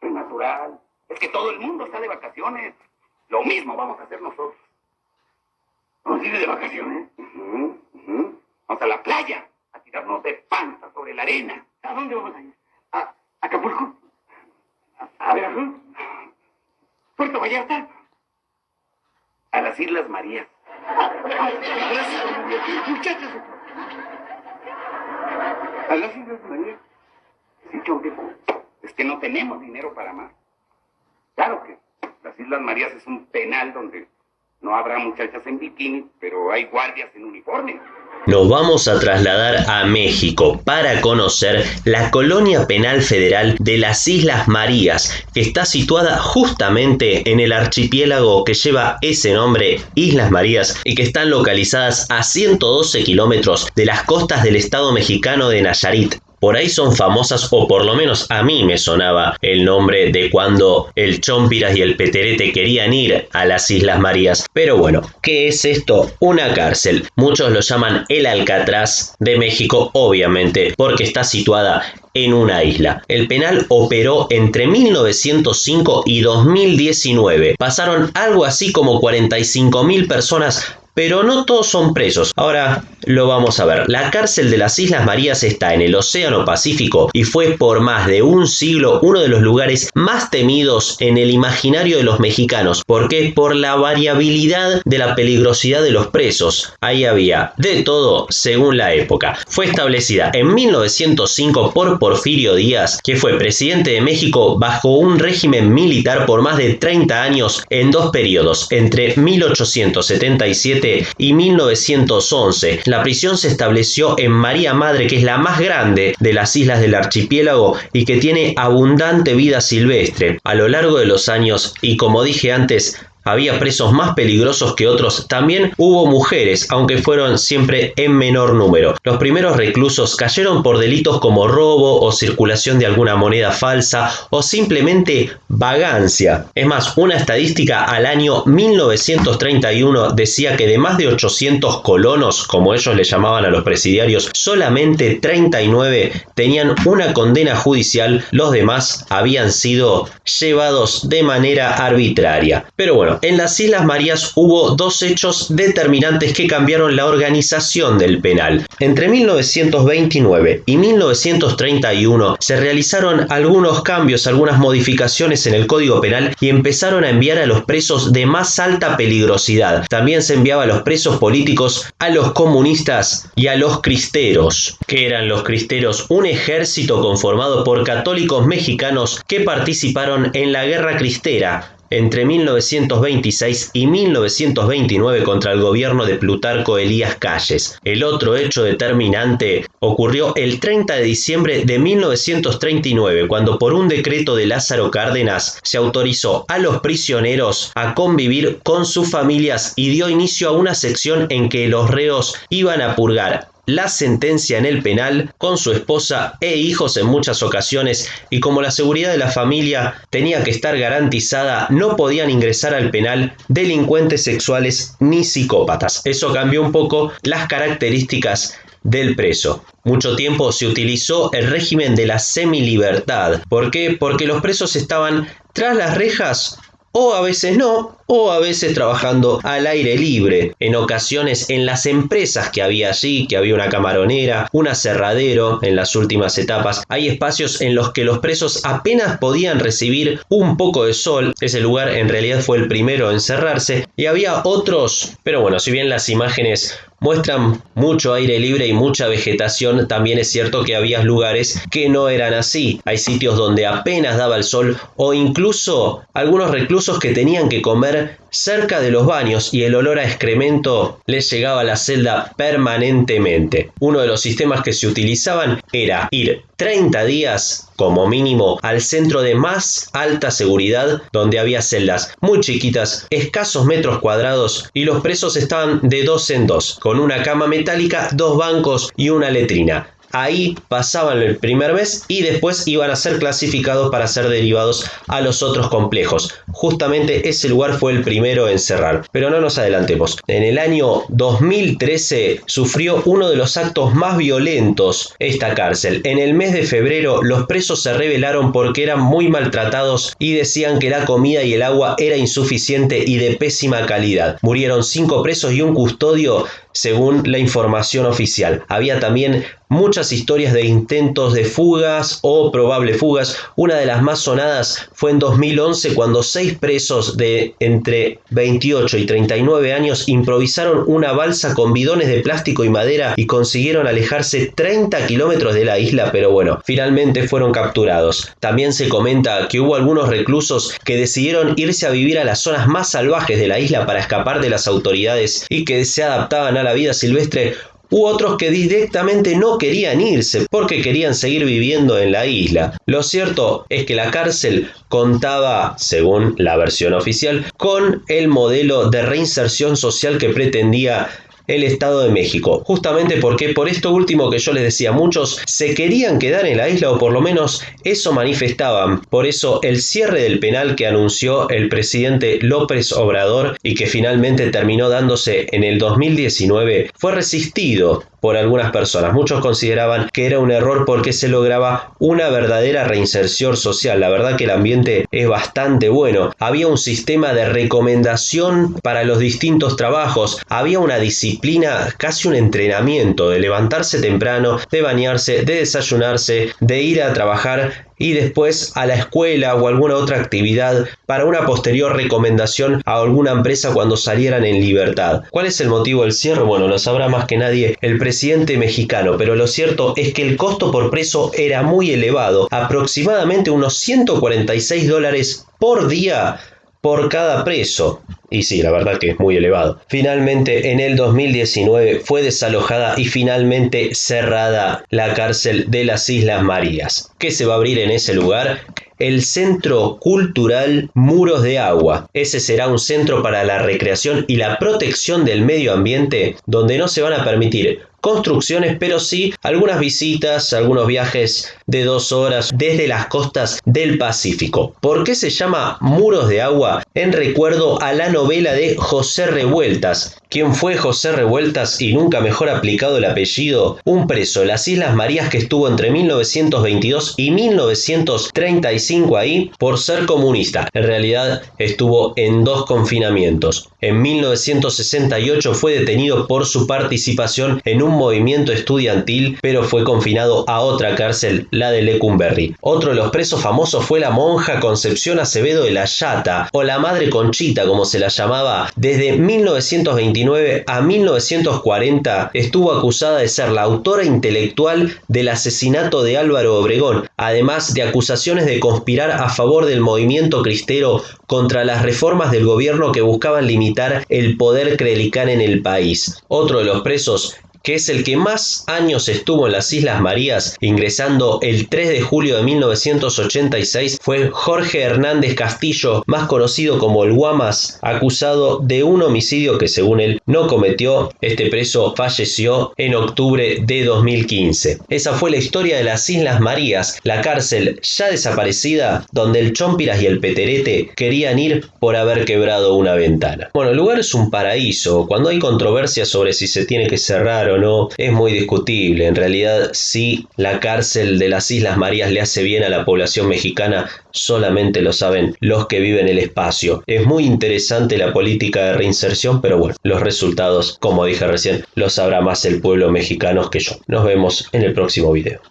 Es natural. Es que todo el mundo está de vacaciones. Lo mismo vamos a hacer nosotros. ¿Vamos a ir de vacaciones? Vamos a la playa, a tirarnos de panza sobre la arena. ¿A dónde vamos a ir? ¿A Acapulco? ¿A Veracruz? ¿Puerto Vallarta? A las Islas Marías. Muchachos. ¿A las Islas Marías? Sí, Chompico. Es que no tenemos dinero para más. Claro que las Islas Marías es un penal donde no habrá muchachas en bikini, pero hay guardias en uniforme. Nos vamos a trasladar a México para conocer la colonia penal federal de las Islas Marías, que está situada justamente en el archipiélago que lleva ese nombre, Islas Marías, y que están localizadas a 112 kilómetros de las costas del estado mexicano de Nayarit. Por ahí son famosas, o por lo menos a mí me sonaba el nombre de cuando el Chompiras y el Peterete querían ir a las Islas Marías. Pero bueno, ¿qué es esto? Una cárcel. Muchos lo llaman el Alcatraz de México, obviamente, porque está situada en una isla. El penal operó entre 1905 y 2019. Pasaron algo así como 45.000 personas, pero no todos son presos. Ahora lo vamos a ver. La cárcel de las Islas Marías está en el Océano Pacífico y fue por más de un siglo uno de los lugares más temidos en el imaginario de los mexicanos. ¿Por qué? Por la variabilidad de la peligrosidad de los presos. Ahí había de todo según la época. Fue establecida en 1905 por Porfirio Díaz, que fue presidente de México bajo un régimen militar por más de 30 años en dos periodos, entre 1877 y 1911. La prisión se estableció en María Madre, que es la más grande de las islas del archipiélago y que tiene abundante vida silvestre. A lo largo de los años, y como dije antes, había presos más peligrosos que otros. También hubo mujeres, aunque fueron siempre en menor número. Los primeros reclusos cayeron por delitos como robo o circulación de alguna moneda falsa o simplemente vagancia. Es más, una estadística al año 1931 decía que de más de 800 colonos, como ellos le llamaban a los presidiarios, solamente 39 tenían una condena judicial. Los demás habían sido llevados de manera arbitraria. Pero bueno, en las Islas Marías hubo dos hechos determinantes que cambiaron la organización del penal. Entre 1929 y 1931 se realizaron algunos cambios, algunas modificaciones en el Código Penal y empezaron a enviar a los presos de más alta peligrosidad. También se enviaba a los presos políticos, a los comunistas y a los cristeros. ¿Qué eran los cristeros? Un ejército conformado por católicos mexicanos que participaron en la Guerra Cristera entre 1926 y 1929 contra el gobierno de Plutarco Elías Calles. El otro hecho determinante ocurrió el 30 de diciembre de 1939, cuando por un decreto de Lázaro Cárdenas se autorizó a los prisioneros a convivir con sus familias y dio inicio a una sección en que los reos iban a purgar la sentencia en el penal con su esposa e hijos en muchas ocasiones, y como la seguridad de la familia tenía que estar garantizada, no podían ingresar al penal delincuentes sexuales ni psicópatas. Eso cambió un poco las características del preso. Mucho tiempo se utilizó el régimen de la semilibertad. ¿Por qué? Porque los presos estaban tras las rejas, o a veces no, o a veces trabajando al aire libre. En ocasiones en las empresas que había allí, que había una camaronera, un aserradero en las últimas etapas, hay espacios en los que los presos apenas podían recibir un poco de sol. Ese lugar en realidad fue el primero en cerrarse, y había otros, pero bueno, si bien las imágenes muestran mucho aire libre y mucha vegetación, también es cierto que había lugares que no eran así. Hay sitios donde apenas daba el sol, o incluso algunos reclusos que tenían que comer cerca de los baños y el olor a excremento les llegaba a la celda permanentemente. Uno de los sistemas que se utilizaban era ir 30 días como mínimo al centro de más alta seguridad, donde había celdas muy chiquitas, escasos metros cuadrados, y los presos estaban de dos en dos, con una cama metálica, dos bancos y una letrina. ahí pasaban el primer mes y después iban a ser clasificados para ser derivados a los otros complejos. Justamente ese lugar fue el primero en cerrar. Pero no nos adelantemos. En el año 2013 sufrió uno de los actos más violentos esta cárcel. En el mes de febrero los presos se rebelaron porque eran muy maltratados y decían que la comida y el agua era insuficiente y de pésima calidad. Murieron 5 presos y un custodio, según la información oficial. Había también muchas historias de intentos de fugas o probables fugas. Una de las más sonadas fue en 2011 cuando 6 presos de entre 28 y 39 años improvisaron una balsa con bidones de plástico y madera y consiguieron alejarse 30 kilómetros de la isla, pero bueno, finalmente fueron capturados. También se comenta que hubo algunos reclusos que decidieron irse a vivir a las zonas más salvajes de la isla para escapar de las autoridades y que se adaptaban a la vida silvestre, u otros que directamente no querían irse porque querían seguir viviendo en la isla. Lo cierto es que la cárcel contaba, según la versión oficial, con el modelo de reinserción social que pretendía el Estado de México, justamente porque por esto último que yo les decía, muchos se querían quedar en la isla o por lo menos eso manifestaban. Por eso el cierre del penal que anunció el presidente López Obrador y que finalmente terminó dándose en el 2019 fue resistido por algunas personas. Muchos consideraban que era un error porque se lograba una verdadera reinserción social. La verdad que el ambiente es bastante bueno. Había un sistema de recomendación para los distintos trabajos. Había una disciplina, casi un entrenamiento de levantarse temprano, de bañarse, de desayunarse, de ir a trabajar y después a la escuela o alguna otra actividad para una posterior recomendación a alguna empresa cuando salieran en libertad. ¿Cuál es el motivo del cierre? Bueno, lo sabrá más que nadie el presidente mexicano, pero lo cierto es que el costo por preso era muy elevado, aproximadamente unos $146 por día por cada preso. Y sí, la verdad que es muy elevado. Finalmente, en el 2019 fue desalojada y finalmente cerrada la cárcel de las Islas Marías. ¿Qué se va a abrir en ese lugar? El Centro Cultural Muros de Agua. Ese será un centro para la recreación y la protección del medio ambiente, donde no se van a permitir construcciones, pero sí algunas visitas, algunos viajes de 2 horas desde las costas del Pacífico. ¿Por qué se llama Muros de Agua? En recuerdo a la novela de José Revueltas. ¿Quién fue José Revueltas? Y nunca mejor aplicado el apellido. Un preso de las Islas Marías que estuvo entre 1922 y 1935 ahí por ser comunista. En realidad estuvo en 2 confinamientos. En 1968 fue detenido por su participación en un movimiento estudiantil, pero fue confinado a otra cárcel, la de Lecumberri. Otro de los presos famosos fue la monja Concepción Acevedo de la Llata, o la Madre Conchita como se la llamaba. Desde 1929 a 1940 estuvo acusada de ser la autora intelectual del asesinato de Álvaro Obregón, además de acusaciones de conspirar a favor del movimiento cristero contra las reformas del gobierno que buscaban limitar el poder clerical en el país. Otro de los presos, que es el que más años estuvo en las Islas Marías, ingresando el 3 de julio de 1986, fue Jorge Hernández Castillo, más conocido como el Guamas, acusado de un homicidio que según él no cometió. Este preso falleció en octubre de 2015. Esa fue la historia de las Islas Marías, la cárcel ya desaparecida donde el Chompiras y el Peterete querían ir por haber quebrado una ventana. Bueno, el lugar es un paraíso. Cuando hay controversia sobre si se tiene que cerrar o no, es muy discutible. En realidad, si la cárcel de las Islas Marías le hace bien a la población mexicana, solamente lo saben los que viven el espacio. Es muy interesante la política de reinserción, pero bueno, los resultados, como dije recién, los sabrá más el pueblo mexicano que yo. Nos vemos en el próximo video.